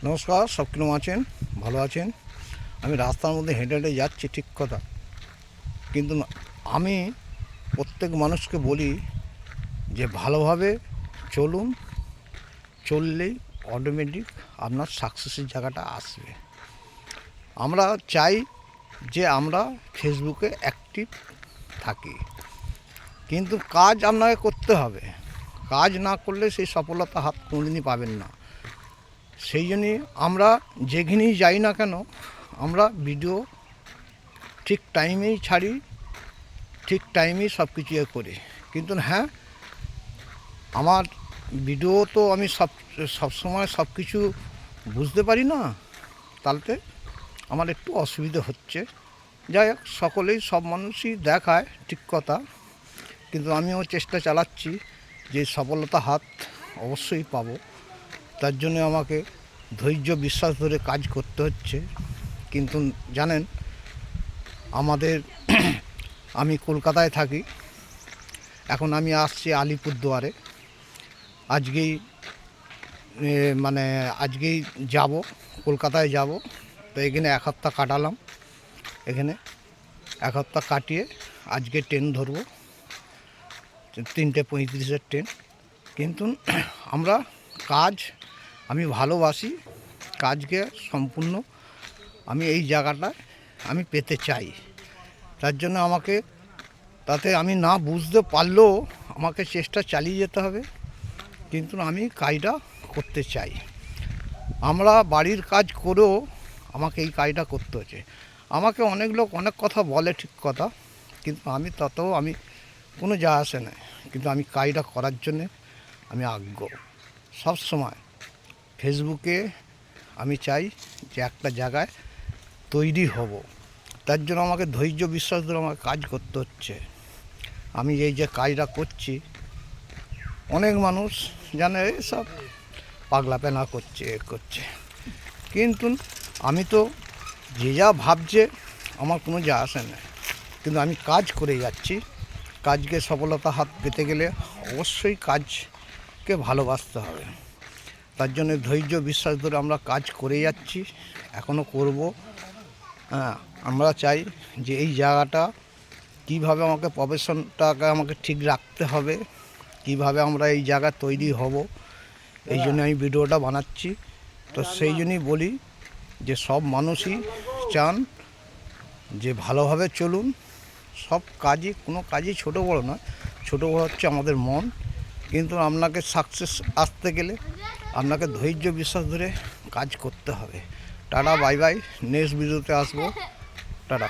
নমস্কার, সব কিরকম আছেন? ভালো আছেন? আমি রাস্তার মধ্যে হেঁটে হেঁটে যাচ্ছি, ঠিক কথা, কিন্তু আমি প্রত্যেক মানুষকে বলি যে ভালোভাবে চলুন, চললেই অটোমেটিক আপনার সাকসেসের জায়গাটা আসবে। আমরা চাই যে আমরা ফেসবুকে অ্যাক্টিভ থাকি, কিন্তু কাজ আপনাকে করতে হবে। কাজ না করলে সেই সফলতা হাত কোনোদিনই পাবেন না। সেই জন্যই আমরা যেখানেই যাই না কেন, আমরা ভিডিও ঠিক টাইমেই ছাড়ি, ঠিক টাইমেই সব কিছু করি। কিন্তু হ্যাঁ, আমার ভিডিও তো আমি সবসময় সব কিছু বুঝতে পারি না, তাতে আমার একটু অসুবিধা হচ্ছে। যাই হোক, সকলেই সব মানুষই দেখায়, ঠিক কথা, কিন্তু আমিও চেষ্টা চালাচ্ছি যে সফলতা হাত অবশ্যই পাবো। তার জন্য আমাকে ধৈর্য বিশ্বাস ধরে কাজ করতে হচ্ছে। কিন্তু জানেন, আমাদের আমি কলকাতায় থাকি, এখন আমি আসছি আলিপুরদুয়ারে। আজকেই আজকেই যাব, কলকাতায় যাব। তো এখানে এক সপ্তাহ কাটালাম, এখানে এক সপ্তাহ কাটিয়ে আজকে ট্রেন ধরবো, 3:35-এর ট্রেন। কিন্তু আমরা কাজ, আমি ভালোবাসি কাজকে সম্পূর্ণ। আমি এই জায়গাটায় আমি পেতে চাই। তার জন্য আমাকে, তাতে আমি না বুঝতে পারলেও আমাকে চেষ্টা চালিয়ে যেতে হবে, কিন্তু আমি কাজটা করতে চাই। আমরা বাড়ির কাজ করেও আমাকে এই কাজটা করতে হচ্ছে। আমাকে অনেক লোক অনেক কথা বলে, ঠিক কথা, কিন্তু আমি ততও আমি কোনো যা আসে না, কিন্তু আমি কাজটা করার জন্যে আমি আগ্রহ সব সময়। ফেসবুকে আমি চাই যে একটা জায়গায় তৈরি হব। তার জন্য আমাকে ধৈর্য বিশ্বাস ধরে আমাকে কাজ করতে হচ্ছে। আমি এই যে কাজটা করছি, অনেক মানুষ জানে সব পাগলাপেনা করছে, করছে, কিন্তু আমি তো যে যা ভাবছে আমার কোনো যা আসে না, কিন্তু আমি কাজ করে যাচ্ছি। কাজকে সফলতা হাত পেতে গেলে অবশ্যই কাজকে ভালোবাসতে হবে। তার জন্য ধৈর্য বিশ্বাস ধরে আমরা কাজ করে যাচ্ছি, এখনও করব। হ্যাঁ, আমরা চাই যে এই জায়গাটা কীভাবে আমাকে প্রফেশনটাকে আমাকে ঠিক রাখতে হবে, কিভাবে আমরা এই জায়গা তৈরি হব, এই জন্য আমি ভিডিওটা বানাচ্ছি। তো সেই জন্যই বলি যে সব মানুষই চান যে ভালোভাবে চলুন। সব কাজই, কোনো কাজই ছোটো বড়ো নয়, ছোটো বড়ো হচ্ছে আমাদের মন। কিন্তু আপনাকে সাকসেস আসতে গেলে আপনাকে ধৈর্য বিশ্বাস ধরে কাজ করতে হবে। টাটা, বাই বাই, নেক্সট ভিডিওতে আসবো। টাটা।